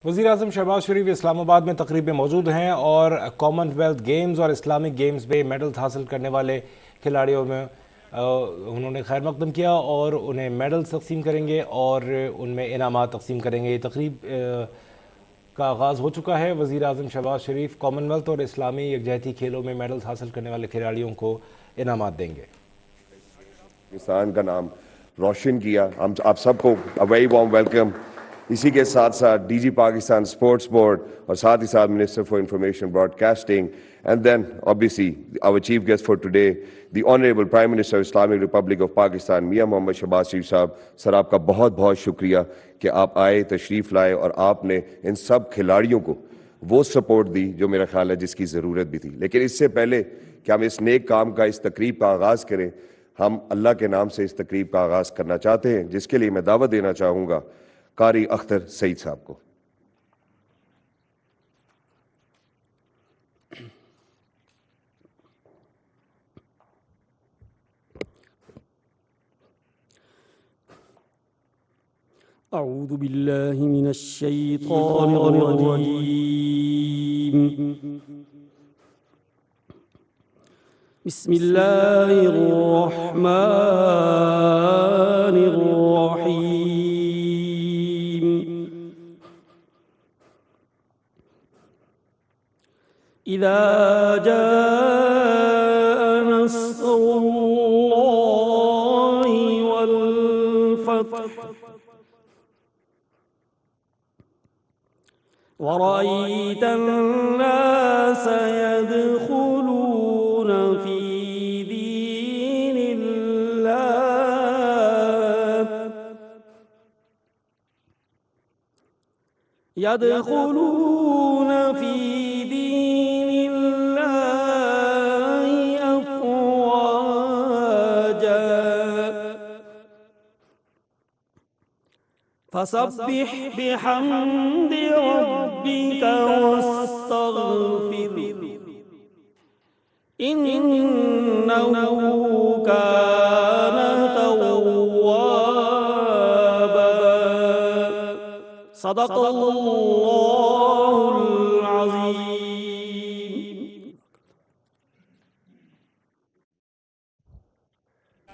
وزیر اعظم شہباز شریف اسلام آباد میں تقریب میں موجود ہیں اور کامن ویلتھ گیمز اور اسلامک گیمز میں میڈلز حاصل کرنے والے کھلاڑیوں میں انہوں نے خیر مقدم کیا اور انہیں میڈلز تقسیم کریں گے اور ان میں انعامات تقسیم کریں گے۔ یہ تقریب کا آغاز ہو چکا ہے۔ وزیر اعظم شہباز شریف کامن ویلتھ اور اسلامی یکجہتی کھیلوں میں میڈلز حاصل کرنے والے کھلاڑیوں کو انعامات دیں گے۔ پاکستان کا نام روشن کیا، ہم آپ سب کو ویری وارم ویلکم۔ اسی کے ساتھ ساتھ D G Pakistan sports board اور ساتھ ہی ساتھ minister for information broadcasting and then obviously our chief guest for today the honorable prime minister of Islamic Republic of Pakistan میاں محمد شہباز شریف صاحب۔ سر آپ کا بہت بہت شکریہ کہ آپ آئے، تشریف لائے اور آپ نے ان سب کھلاڑیوں کو وہ سپورٹ دی جو میرا خیال ہے جس کی ضرورت بھی تھی۔ لیکن اس سے پہلے کہ ہم اس نیک کام کا، اس تقریب کا آغاز کریں، ہم اللہ کے نام سے اس تقریب کا آغاز کرنا چاہتے ہیں، جس کے لیے میں دعوت دینا چاہوں گا قاری اختر سعید صاحب کو۔ اعوذ باللہ من الشیطان الرجیم، بسم اللہ الرحمن الرحیم۔ اذا جاء نصر اللہ والفتح ورأيت الناس يدخلون في دين الله أفواجا فسبح بحمد ربك واستغفر إنه كان توابا صدق الله العظيم۔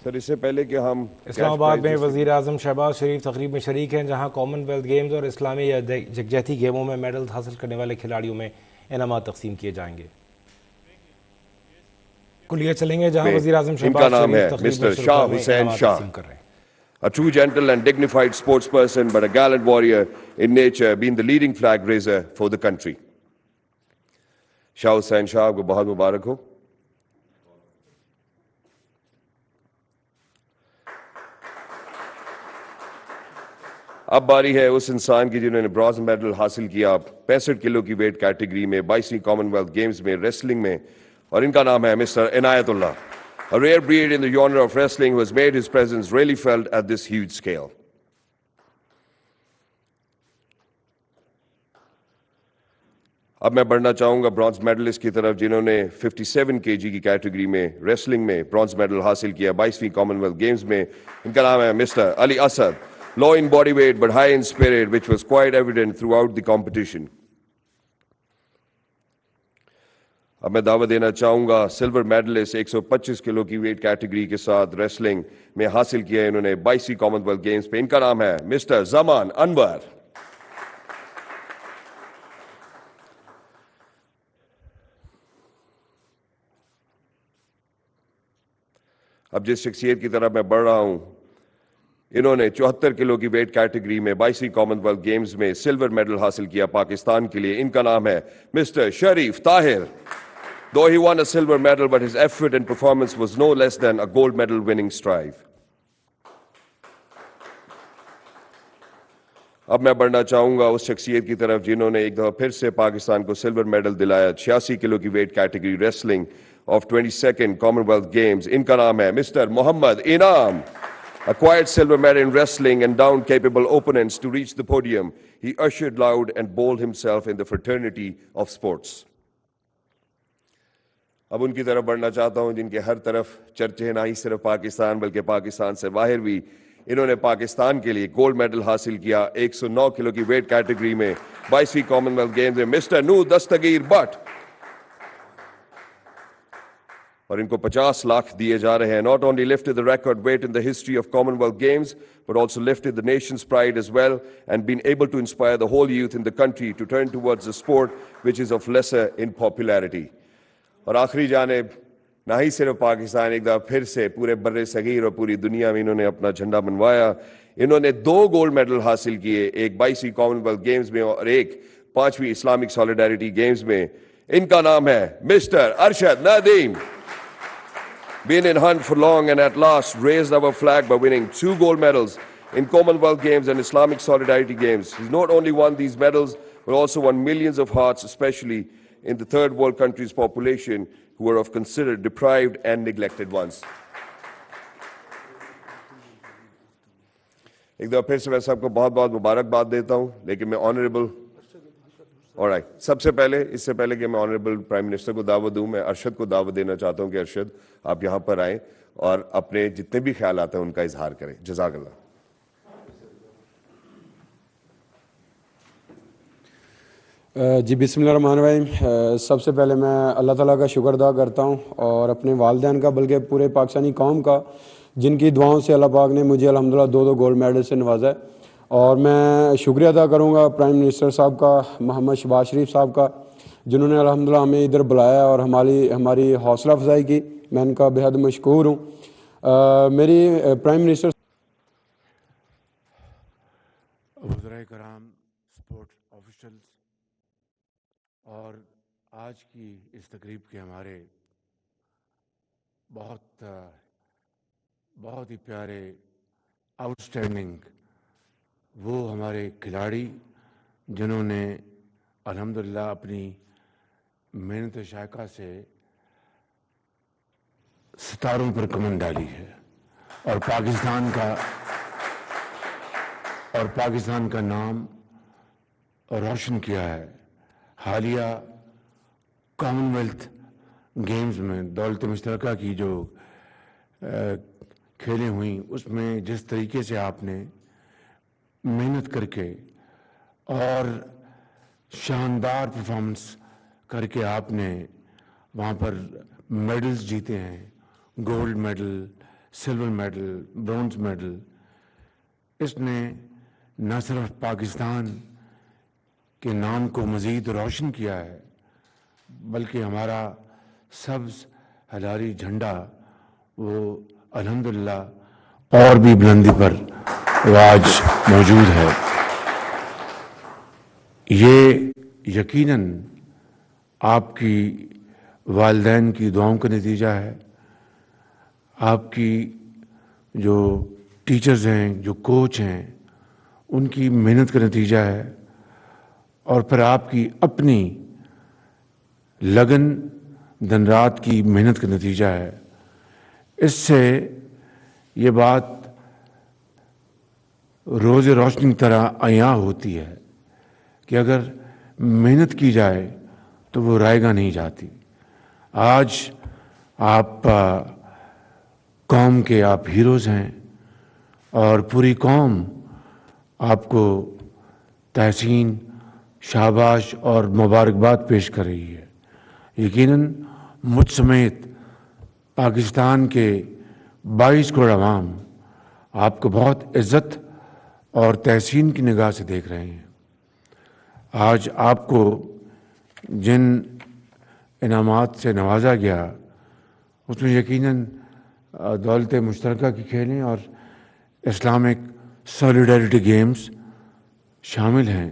سر اس سے پہلے کہ ہم اسلام آباد میں وزیر اعظم شہباز شریف تقریب میں شریک ہیں، جہاں کامن ویلتھ گیمز اور اسلامی یکجہتی گیموں میں میڈل حاصل کرنے والے کھلاڑیوں میں انعامات تقسیم کیے جائیں گے۔ کلیہ چلیں گے جہاں وزیر اعظم شہباز شریف تقریب میں شاہ حسین شاہ، کر رہے ہیں۔ A true gentle and dignified sports person, but a gallant warrior in nature, being the leading flag raiser for the country. شاہ حسین شاہ کو بہت مبارک ہو۔ اب باری ہے اس انسان کی جنہوں نے برونز میڈل حاصل کیا 65 کلو کی ویٹ کیٹیگری میں 22ویں کامن ویلتھ گیمز میں ریسلنگ میں، اور ان کا نام ہے mister Inayat Allah, a rare breed in the genre of wrestling who has made his presence really felt at this huge scale. اب میں بڑھنا چاہوں گا برونز میڈلسٹ کی طرف جنہوں نے 57 kg کی کیٹیگری میں ریسلنگ میں برونز میڈل حاصل کیا 22ویں کامن ویلتھ گیمز میں۔ ان کا نام ہے mister Ali Asad, low in body weight but high in spirit, which was quite evident throughout the competition. اب میں دعوت دینا چاہوں گا سلور میڈلسٹ 125 کلو کی ویٹ کیٹیگری کے ساتھ ریسلنگ میں حاصل کیا انہوں نے 22ویں کامن ویلتھ گیمز پہ۔ ان کا نام ہے مسٹر زمان انور۔ اب جس شخصیت کی طرف میں بڑھ رہا ہوں، انہوں نے 74 کلو کی ویٹ کیٹیگری میں 22ویں کامن ویلتھ گیمز میں سلور میڈل حاصل کیا پاکستان کے لیے۔ ان کا نام ہے mister Sharif Tahir. Though he won a silver medal, but his effort and performance was no less than a gold medal winning strive. اب میں بڑھنا چاہوں گا اس شخصیت کی طرف جنہوں نے ایک دفعہ پھر سے پاکستان کو سلور میڈل دلایا 86 کلو کی weight category wrestling of 22nd common wealth Games. ان کا نام ہے مسٹر محمد انعام۔ Acquired silver medal in wrestling and downed capable opponents to reach the podium, he ushered loud and bold himself in the fraternity of sports. اب ان کی طرف بڑھنا چاہتا ہوں جن کے ہر طرف چرچے، نہ ہی صرف پاکستان بلکہ پاکستان سے باہر بھی، انہوں نے پاکستان کے لیے گولڈ میڈل حاصل کیا 109 کلو کی ویٹ کیٹیگری میں 22ویں کامن ویلتھ گیمز میں مسٹر نور دستگیر بٹ. اور ان کو 50 لاکھ دیے جا رہے ہیں. Not only lifted the record weight in the history of Commonwealth Games, but also lifted the nation's pride as well, and been able to inspire the whole youth in the country to turn towards a sport which is of lesser in popularity. اور آخری جانب نہ ہی صرف پاکستان ایک دفعہ پھر سے پورے بر صغیر اور پوری دنیا میں انہوں نے اپنا جھنڈا منوایا. انہوں نے 2 گولڈ میڈل حاصل کیے, ایک 22ویں کامن ویلتھ گیمز میں اور ایک 5ویں اسلامک سالیڈیرٹی گیمز میں. ان کا نام ہے mister Arshad Nadeem. Been in hunt for long and at last raised our flag by winning 2 gold medals in Commonwealth Games and Islamic Solidarity Games. He's not only won these medals, but also won millions of hearts, especially in the third world countries' population who are of considered deprived and neglected ones. ایک دفعہ پھر سے میں سب کو بہت بہت مبارکباد دیتا ہوں, لیکن میں آنریبل سب سے پہلے اس سے پہلے کہ میں آنریبل پرائم منسٹر کو دعوت دوں, میں ارشد کو دعوت دینا چاہتا ہوں کہ ارشد آپ یہاں پر آئیں اور اپنے جتنے بھی خیالات ہیں ان کا اظہار کریں. جزاک اللہ. جی بسم اللہ الرحمن الرحیم. سب سے پہلے میں اللہ تعالیٰ کا شکر ادا کرتا ہوں اور اپنے والدین کا, بلکہ پورے پاکستانی قوم کا, جن کی دعاؤں سے اللہ پاک نے مجھے الحمدللہ 2 گولڈ میڈل سے نوازا ہے. اور میں شکریہ ادا کروں گا پرائم منسٹر صاحب کا, محمد شہباز شریف صاحب کا, جنہوں نے الحمدللہ ہمیں ادھر بلایا اور ہماری حوصلہ افزائی کی. میں ان کا بے حد مشکور ہوں. میری پرائم منسٹر وزرائے کرام, اسپورٹس آفیشلز, اور آج کی اس تقریب کے ہمارے بہت ہی پیارے آؤٹ اسٹینڈنگ وہ ہمارے کھلاڑی جنہوں نے الحمدللہ اپنی محنت شائقہ سے ستاروں پر کمند ڈالی ہے اور پاکستان کا نام روشن کیا ہے. حالیہ کامن ویلتھ گیمز میں دولت مشترکہ کی جو کھیلیں ہوئیں, اس میں جس طریقے سے آپ نے محنت کر کے اور شاندار پرفارمنس کر کے آپ نے وہاں پر میڈلز جیتے ہیں, gold medal, silver medal, bronze medal. اس نے نہ صرف پاکستان کے نام کو مزید روشن کیا ہے, بلکہ ہمارا سبز ہلالی جھنڈا وہ الحمدللہ اور بھی بلندی پر آج موجود ہے. یہ یقیناً آپ کی والدین کی دعاؤں کا نتیجہ ہے, آپ کی جو ٹیچرز ہیں, جو کوچ ہیں, ان کی محنت کا نتیجہ ہے, اور پھر آپ کی اپنی لگن دن رات کی محنت کا نتیجہ ہے. اس سے یہ بات روز روشنی کی طرح عیاں ہوتی ہے کہ اگر محنت کی جائے تو وہ رائے گاہ نہیں جاتی. آج آپ قوم کے آپ ہیروز ہیں اور پوری قوم آپ کو تحسین, شاباش اور مبارکباد پیش کر رہی ہے. یقیناً مجھ سمیت پاکستان کے 22 کروڑ عوام آپ کو بہت عزت اور تحسین کی نگاہ سے دیکھ رہے ہیں. آج آپ کو جن انعامات سے نوازا گیا اس میں یقیناً دولت مشترکہ کی کھیلیں اور اسلامک سالیڈیرٹی گیمز شامل ہیں.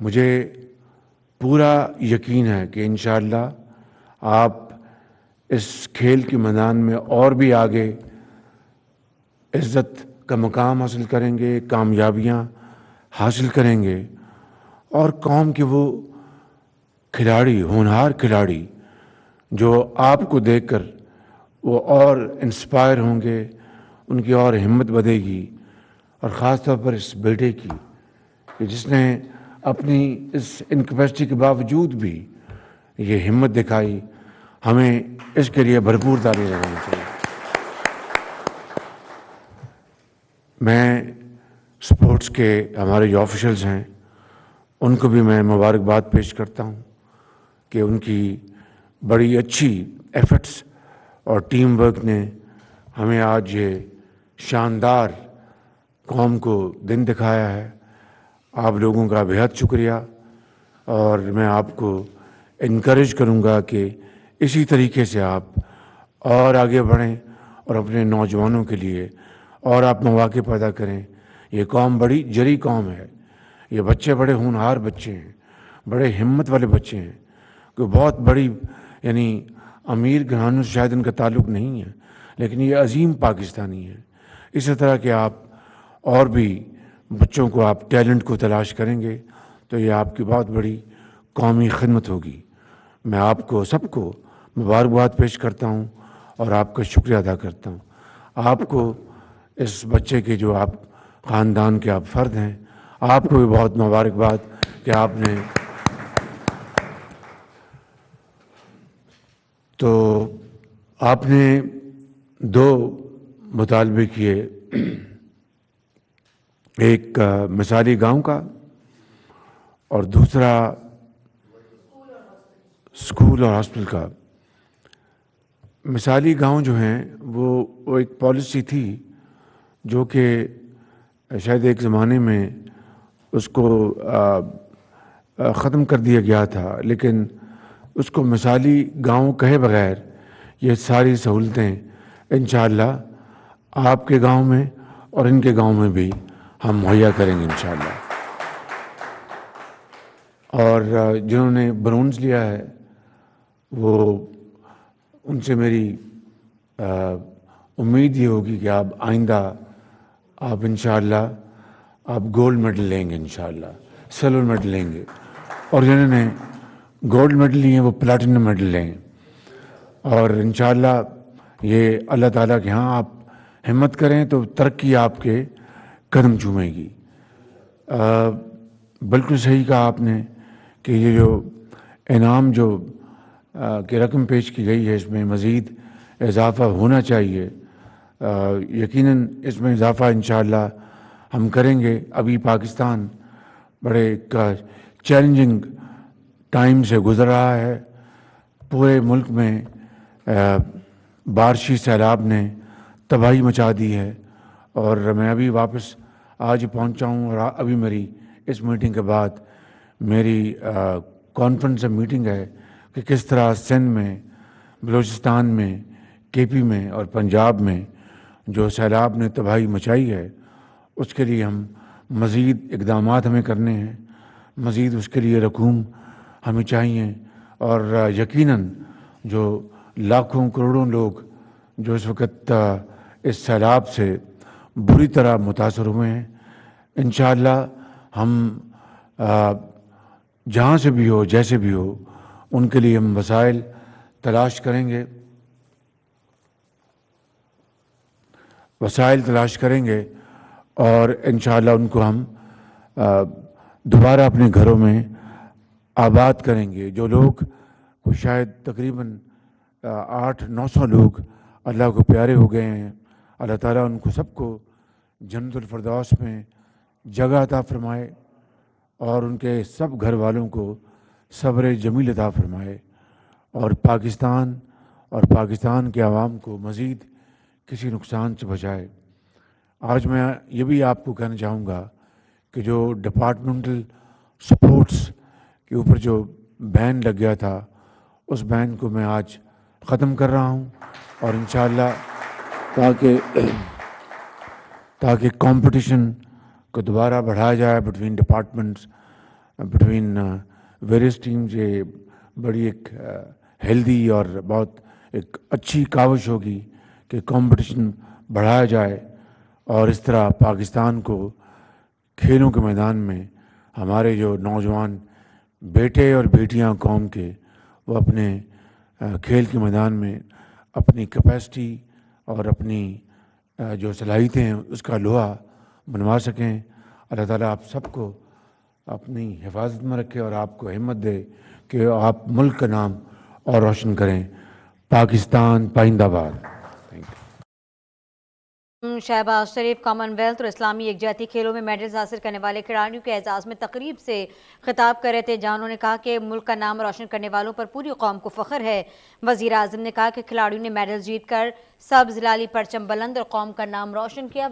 مجھے پورا یقین ہے کہ انشاءاللہ آپ اس کھیل کے میدان میں اور بھی آگے عزت کا مقام حاصل کریں گے, کامیابیاں حاصل کریں گے, اور قوم کے وہ کھلاڑی, ہونہار کھلاڑی جو آپ کو دیکھ کر وہ اور انسپائر ہوں گے, ان کی اور ہمت بڑھے گی. اور خاص طور پر اس بیٹے کی کہ جس نے اپنی اس انکیپیسٹی کے باوجود بھی یہ ہمت دکھائی, ہمیں اس کے لیے بھرپور تالیاں لگانی چاہیے. میں سپورٹس کے ہمارے جو آفیشلز ہیں ان کو بھی میں مبارکباد پیش کرتا ہوں کہ ان کی بڑی اچھی ایفرٹس اور ٹیم ورک نے ہمیں آج یہ شاندار قوم کو دن دکھایا ہے. آپ لوگوں کا بہت شکریہ، اور میں آپ کو انکریج کروں گا کہ اسی طریقے سے آپ اور آگے بڑھیں اور اپنے نوجوانوں کے لیے اور آپ مواقع پیدا کریں. یہ قوم بڑی جری قوم ہے، یہ بچے بڑے ہونہار بچے ہیں، بڑے ہمت والے بچے ہیں، کوئی بہت بڑی یعنی امیر گھرانوں سے شاید ان کا تعلق نہیں ہے، لیکن یہ عظیم پاکستانی ہیں. اسی طرح کہ آپ اور بھی بچوں کو آپ ٹیلنٹ کو تلاش کریں گے تو یہ آپ کی بہت بڑی قومی خدمت ہوگی. میں آپ کو سب کو مبارکباد پیش کرتا ہوں اور آپ کا شکریہ ادا کرتا ہوں. آپ کو اس بچے کے جو آپ خاندان کے آپ فرد ہیں، آپ کو بھی بہت مبارکباد کہ آپ نے تو آپ نے 2 مطالبے کیے، ایک مثالی گاؤں کا اور دوسرا اسکول اور ہاسپٹل کا. مثالی گاؤں جو ہیں وہ ایک پالیسی تھی جو کہ شاید ایک زمانے میں اس کو ختم کر دیا گیا تھا، لیکن اس کو مثالی گاؤں کہے بغیر یہ ساری سہولتیں انشاءاللہ آپ کے گاؤں میں اور ان کے گاؤں میں بھی ہم مہیا کریں گے انشاءاللہ. اور جنہوں نے برونز لیا ہے وہ ان سے میری امید یہ ہوگی کہ آپ آئندہ آپ انشاءاللہ آپ گولڈ میڈل لیں گے، انشاءاللہ سلور میڈل لیں گے، اور جنہوں نے گولڈ میڈل لیے ہیں وہ پلاٹینم میڈل لیں. اور انشاءاللہ یہ اللہ تعالیٰ کے ہاں آپ ہمت کریں تو ترقی آپ کے قدم چومے گی. بالکل صحیح کہا آپ نے کہ یہ جو انعام جو کہ رقم پیش کی گئی ہے اس میں مزید اضافہ ہونا چاہیے. یقیناً اس میں اضافہ انشاءاللہ ہم کریں گے. ابھی پاکستان بڑے ایک چیلنجنگ ٹائم سے گزر رہا ہے. پورے ملک میں بارشی سیلاب نے تباہی مچا دی ہے، اور میں ابھی واپس آج پہنچا ہوں، اور ابھی میری اس میٹنگ کے بعد میری کانفرنس میٹنگ ہے کہ کس طرح سندھ میں، بلوچستان میں، کے پی میں اور پنجاب میں جو سیلاب نے تباہی مچائی ہے اس کے لیے ہم مزید اقدامات ہمیں کرنے ہیں، مزید اس کے لیے رقوم ہمیں چاہیے. اور یقیناً جو لاکھوں کروڑوں لوگ جو اس وقت اس سیلاب سے بری طرح متاثر ہوئے ہیں، انشاءاللہ ہم جہاں سے بھی ہو جیسے بھی ہو ان کے لیے ہم وسائل تلاش کریں گے، اور انشاءاللہ ان کو ہم دوبارہ اپنے گھروں میں آباد کریں گے. جو لوگ کو شاید تقریباً 800-900 لوگ اللہ کو پیارے ہو گئے ہیں، اللہ تعالیٰ ان کو سب کو جنت الفردوس میں جگہ عطا فرمائے، اور ان کے سب گھر والوں کو صبر جمیل عطا فرمائے، اور پاکستان کے عوام کو مزید کسی نقصان سے بچائے. آج میں یہ بھی آپ کو کہنا چاہوں گا کہ جو ڈپارٹمنٹل سپورٹس کے اوپر جو بین لگ گیا تھا اس بین کو میں آج ختم کر رہا ہوں، اور انشاءاللہ تاکہ کمپٹیشن کو دوبارہ بڑھایا جائے between departments, between various teams. یہ بڑی ایک ہیلدی اور بہت ایک اچھی کاوش ہوگی کہ کمپٹیشن بڑھایا جائے، اور اس طرح پاکستان کو کھیلوں کے میدان میں ہمارے جو نوجوان بیٹے اور بیٹیاں قوم کے وہ اپنے کھیل کے میدان میں اپنی کیپیسٹی اور اپنی جو صلاحیتیں ہیں اس کا لوہا بنوا سکیں. اللہ تعالیٰ آپ سب کو اپنی حفاظت میں رکھے اور آپ کو ہمت دے کہ آپ ملک کا نام اور روشن کریں. پاکستان پائندہ باد. شہباز شریف کامن ویلتھ اور اسلامی یکجہتی کھیلوں میں میڈلز حاصل کرنے والے کھلاڑیوں کے اعزاز میں تقریب سے خطاب کر رہے تھے، جہاں انہوں نے کہا کہ ملک کا نام روشن کرنے والوں پر پوری قوم کو فخر ہے۔ وزیر اعظم نے کہا کہ کھلاڑیوں نے میڈل جیت کر سبز لالی پرچم بلند اور قوم کا نام روشن کیا۔